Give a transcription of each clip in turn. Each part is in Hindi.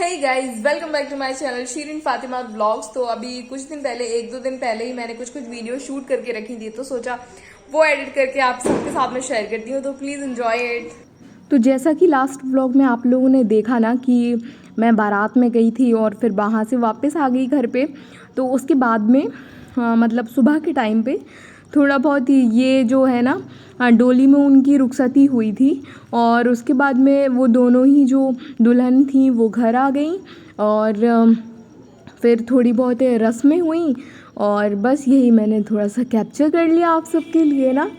Hey guys, welcome back to my channel Shirin Fatima blogs. तो अभी कुछ दिन पहले, एक दो दिन पहले ही मैंने कुछ वीडियो शूट करके रखी थी, तो सोचा वो एडिट करके आप सबके साथ में शेयर करती हूँ, तो प्लीज़ एंजॉय इट। तो जैसा कि लास्ट व्लॉग में आप लोगों ने देखा ना कि मैं बारात में गई थी और फिर वहाँ से वापस आ गई घर पे, तो उसके बाद में मतलब सुबह के टाइम पे थोड़ा बहुत ये जो है ना डोली में उनकी रुखसती हुई थी और उसके बाद में वो दोनों ही जो दुल्हन थी वो घर आ गई और फिर थोड़ी बहुत रस्में हुई और बस यही मैंने थोड़ा सा कैप्चर कर लिया आप सबके लिए ना।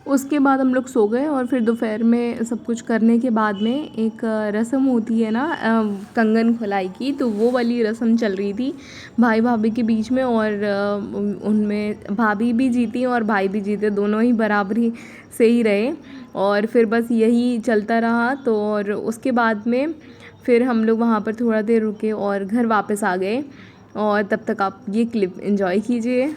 उसके बाद हम लोग सो गए और फिर दोपहर में सब कुछ करने के बाद में एक रस्म होती है ना कंगन खुलाई की, तो वो वाली रस्म चल रही थी भाई भाभी के बीच में और उनमें भाभी भी जीती और भाई भी जीते, दोनों ही बराबरी से ही रहे और फिर बस यही चलता रहा। तो और उसके बाद में फिर हम लोग वहाँ पर थोड़ा देर रुके और घर वापस आ गए और तब तक आप ये क्लिप एंजॉय कीजिए।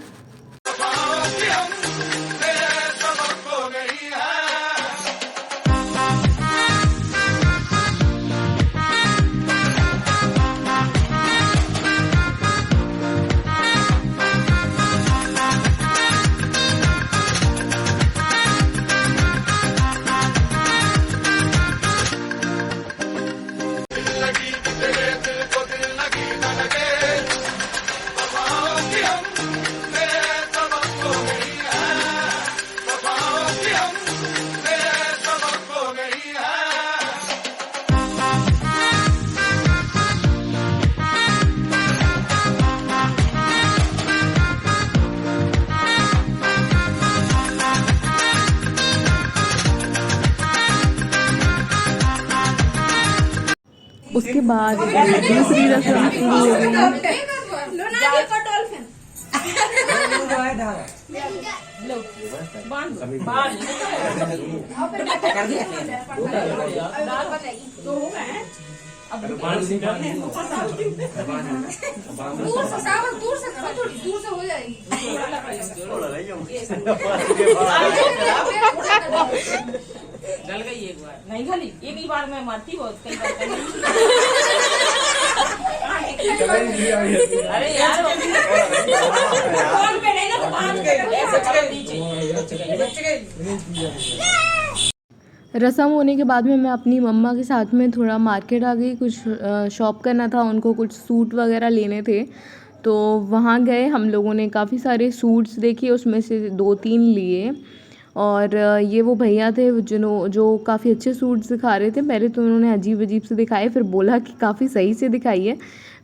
उसके बाद दूसरी रस्म शुरू हो गई। दूर से हो जाएगी। गल गई एक बार, नहीं गली एक ही बार, मैं मरती बहुत कई बार। अरे यार फोन पे नहीं ना, तो बांध के ऐसे कर दीजिए। रस्म होने के बाद में मैं अपनी मम्मा के साथ में थोड़ा मार्केट आ गई, कुछ शॉप करना था उनको, कुछ सूट वगैरह लेने थे, तो वहाँ गए। हम लोगों ने काफ़ी सारे सूट्स देखे, उसमें से 2-3 लिए और ये वो भैया थे जो काफ़ी अच्छे सूट्स दिखा रहे थे। पहले तो उन्होंने अजीब अजीब से दिखाए, फिर बोला कि काफ़ी सही से दिखाइए,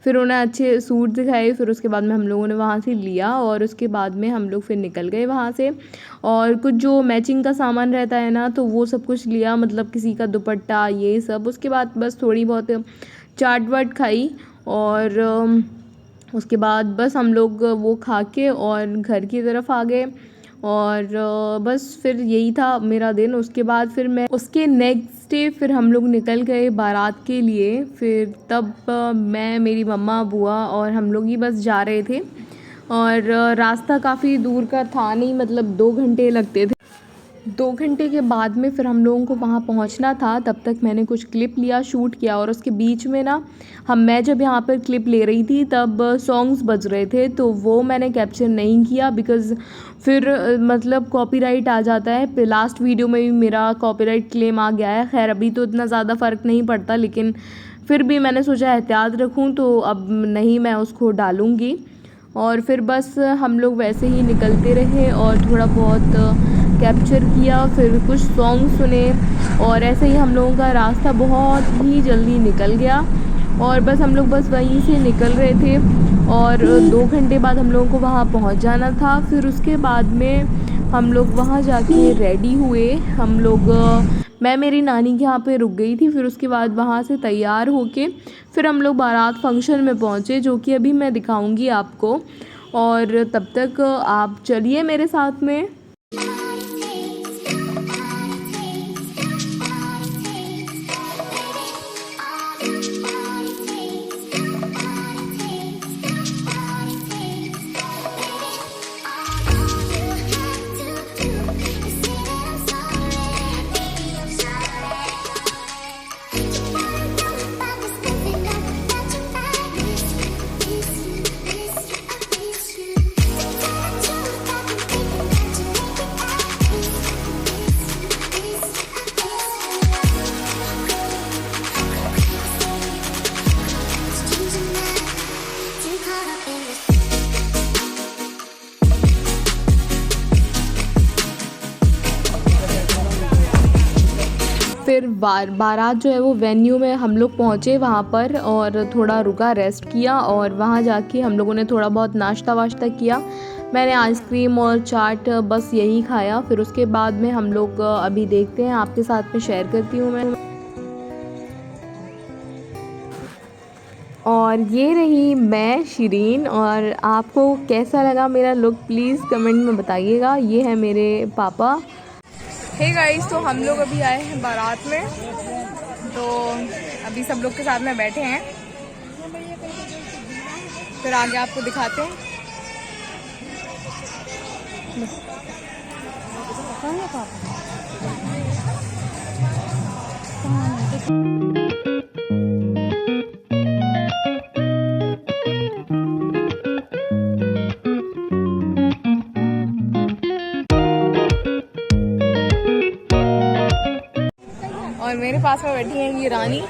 फिर उन्हें अच्छे सूट दिखाए, फिर उसके बाद में हम लोगों ने वहाँ से लिया और उसके बाद में हम लोग फिर निकल गए वहाँ से। और कुछ जो मैचिंग का सामान रहता है ना, तो वो सब कुछ लिया, मतलब किसी का दुपट्टा ये सब। उसके बाद बस थोड़ी बहुत चाट वाट खाई और उसके बाद बस हम लोग वो खा के और घर की तरफ आ गए और बस फिर यही था मेरा दिन। उसके बाद फिर मैं उसके नेक्स्ट डे फिर हम लोग निकल गए बारात के लिए। फिर तब मैं, मेरी मम्मा, बुआ और हम लोग ही बस जा रहे थे और रास्ता काफ़ी दूर का था नहीं, मतलब 2 घंटे लगते थे। 2 घंटे के बाद में फिर हम लोगों को वहाँ पहुँचना था, तब तक मैंने कुछ क्लिप लिया, शूट किया और उसके बीच में ना मैं जब यहाँ पर क्लिप ले रही थी तब सॉन्ग्स बज रहे थे, तो वो मैंने कैप्चर नहीं किया बिकॉज़ फिर मतलब कॉपीराइट आ जाता है। लास्ट वीडियो में भी मेरा कॉपीराइट क्लेम आ गया है। खैर अभी तो इतना ज़्यादा फ़र्क नहीं पड़ता, लेकिन फिर भी मैंने सोचा एहतियात रखूँ, तो अब नहीं मैं उसको डालूँगी। और फिर बस हम लोग वैसे ही निकलते रहे और थोड़ा बहुत कैप्चर किया, फिर कुछ सॉन्ग सुने और ऐसे ही हम लोगों का रास्ता बहुत ही जल्दी निकल गया और बस हम लोग बस वहीं से निकल रहे थे और 2 घंटे बाद हम लोगों को वहाँ पहुँच जाना था। फिर उसके बाद में हम लोग वहाँ जाके रेडी हुए। हम लोग मैं मेरी नानी के यहाँ पे रुक गई थी। फिर उसके बाद वहाँ से तैयार होके फिर हम लोग बारात फंक्शन में पहुँचे, जो कि अभी मैं दिखाऊंगी आपको। और तब तक आप चलिए मेरे साथ में। फिर बारात जो है वो वेन्यू में हम लोग पहुँचे वहाँ पर, और थोड़ा रुका, रेस्ट किया, और वहाँ जाके हम लोगों ने थोड़ा बहुत नाश्ता वाश्ता किया। मैंने आइसक्रीम और चाट बस यही खाया। फिर उसके बाद में हम लोग अभी देखते हैं, आपके साथ में शेयर करती हूँ मैं। और ये रही मैं शिरीन, और आपको कैसा लगा मेरा लुक प्लीज़ कमेंट में बताइएगा। ये है मेरे पापा। हे गाइस, तो हम लोग अभी आए हैं बारात में, तो अभी सब लोग के साथ में बैठे हैं, फिर आगे आपको दिखाते हैं। और मेरे पास में बैठी हैं ये रानी।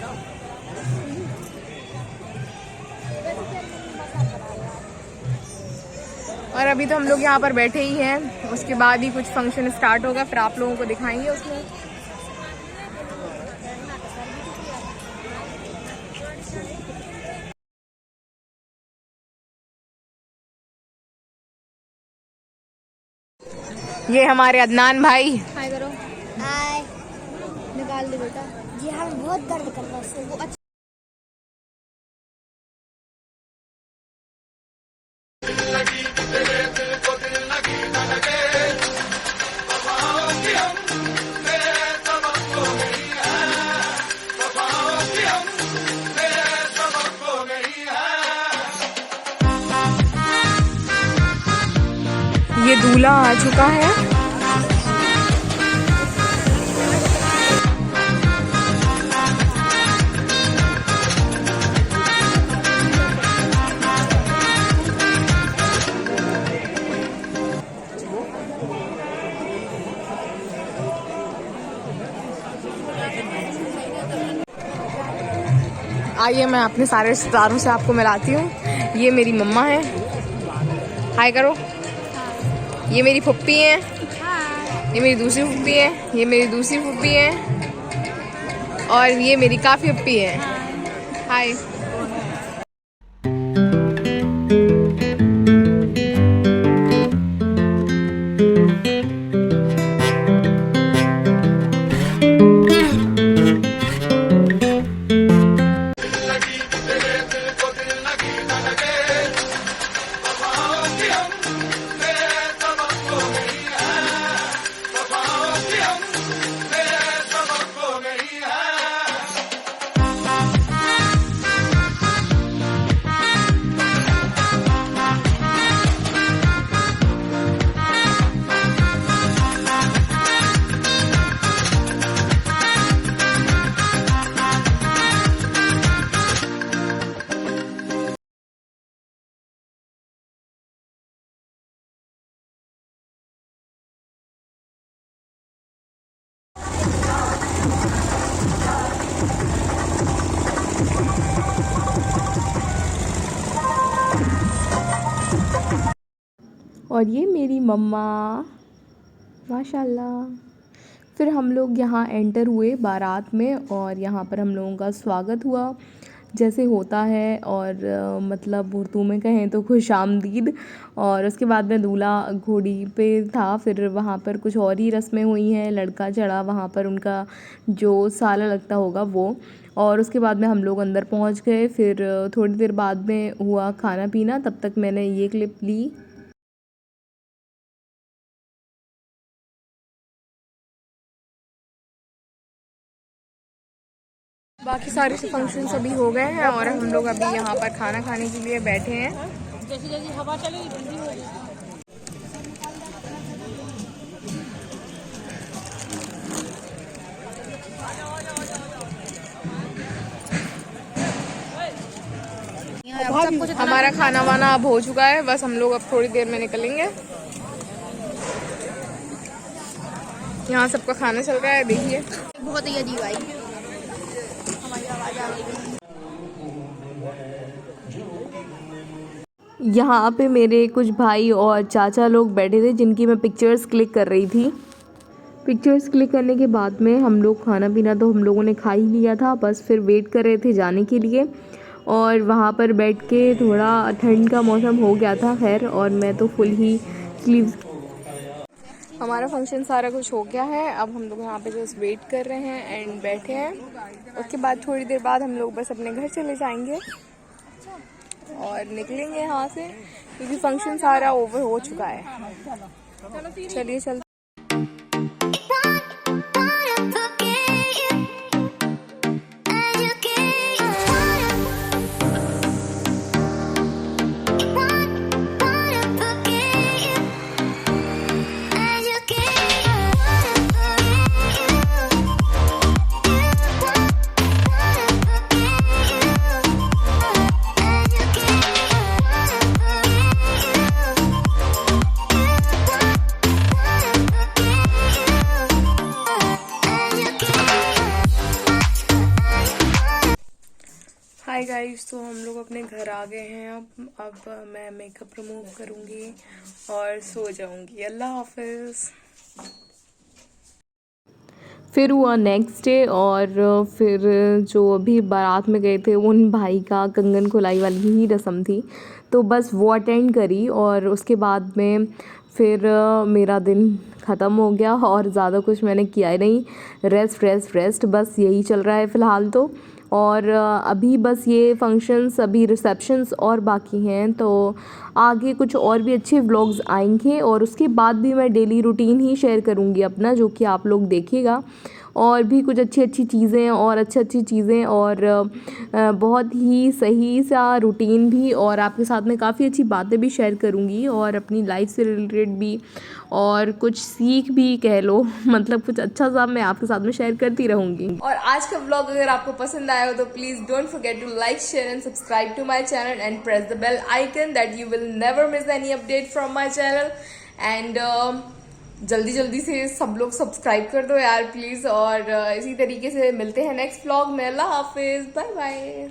और अभी तो हम लोग यहाँ पर बैठे ही हैं, उसके बाद ही कुछ फंक्शन स्टार्ट होगा, फिर आप लोगों को दिखाएंगे उसमें। ये हमारे अदनान भाई। हाय करो। हाय। निकाल दे बेटा। जी हाँ, बहुत दर्द कर रहा है वो। अच्छा। ये दूल्हा आ चुका है। आइए मैं अपने सारे रिश्तेदारों से आपको मिलाती हूँ। ये मेरी मम्मा है, हाय करो। ये मेरी फुप्पी है, ये मेरी दूसरी फुप्पी है, ये मेरी दूसरी फुप्पी है, और ये मेरी काफी फुप्पी है, हाय। और ये मेरी मम्मा, माशाल्लाह। फिर हम लोग यहाँ एंटर हुए बारात में, और यहाँ पर हम लोगों का स्वागत हुआ जैसे होता है, और मतलब उर्दू में कहें तो खुशामदीद। और उसके बाद में दूल्हा घोड़ी पे था, फिर वहाँ पर कुछ और ही रस्में हुई हैं। लड़का चढ़ा वहाँ पर, उनका जो साला लगता होगा वो। और उसके बाद में हम लोग अंदर पहुँच गए। फिर थोड़ी देर बाद में हुआ खाना पीना, तब तक मैंने ये क्लिप ली। बाकी सारे फंक्शन अभी हो गए हैं, और हम लोग अभी यहाँ पर खाना खाने के लिए बैठे हैं। जैसी जैसी हवा चलेगी बिजली हो जाएगी। हमारा खाना वाना अब हो चुका है, बस हम लोग अब थोड़ी देर में निकलेंगे। यहाँ सबका खाना चल रहा है, देखिए। बहुत ही अजीब आई हमारी आवाज आ रही। यहाँ पे मेरे कुछ भाई और चाचा लोग बैठे थे, जिनकी मैं पिक्चर्स क्लिक कर रही थी। पिक्चर्स क्लिक करने के बाद में हम लोग खाना पीना तो हम लोगों ने खा ही लिया था, बस फिर वेट कर रहे थे जाने के लिए। और वहाँ पर बैठ के थोड़ा ठंड का मौसम हो गया था खैर, और मैं तो फुल ही स्लीव्स। हमारा फंक्शन सारा कुछ हो गया है, अब हम लोग यहाँ पे बस वेट कर रहे हैं एंड बैठे हैं। उसके बाद थोड़ी देर बाद हम लोग बस अपने घर चले जाएंगे और निकलेंगे यहाँ से, क्योंकि फंक्शन सारा ओवर हो चुका है। चलिए चलते। हाय गाइस, तो हम लोग अपने घर आ गए हैं। अब मैं मेकअप रिमूव करूँगी और सो जाऊँगी। अल्लाह हाफिज़। फिर हुआ नेक्स्ट डे, और फिर जो अभी बारात में गए थे उन भाई का कंगन खुलाई वाली ही रस्म थी, तो बस वो अटेंड करी। और उसके बाद में फिर मेरा दिन ख़त्म हो गया और ज़्यादा कुछ मैंने किया ही नहीं। रेस्ट रेस्ट रेस्ट, बस यही चल रहा है फ़िलहाल तो। और अभी बस ये फंक्शंस, अभी रिसेप्शंस और बाकी हैं, तो आगे कुछ और भी अच्छे व्लॉग्स आएंगे। और उसके बाद भी मैं डेली रूटीन ही शेयर करूँगी अपना, जो कि आप लोग देखिएगा। और भी कुछ अच्छी अच्छी चीज़ें और अच्छी चीज़ें, और बहुत ही सही सा रूटीन भी, और आपके साथ में काफ़ी अच्छी बातें भी शेयर करूँगी, और अपनी लाइफ से रिलेटेड भी, और कुछ सीख भी कह लो मतलब कुछ अच्छा सा मैं आपके साथ में शेयर करती रहूँगी। और आज का व्लॉग अगर आपको पसंद आया हो तो please don't forget to like, share and subscribe to my channel and press the bell icon that you will never miss any update from my channel. And जल्दी जल्दी से सब लोग सब्सक्राइब कर दो यार प्लीज़। और इसी तरीके से मिलते हैं नेक्स्ट व्लॉग में। अल्लाह हाफिज़, बाय बाय।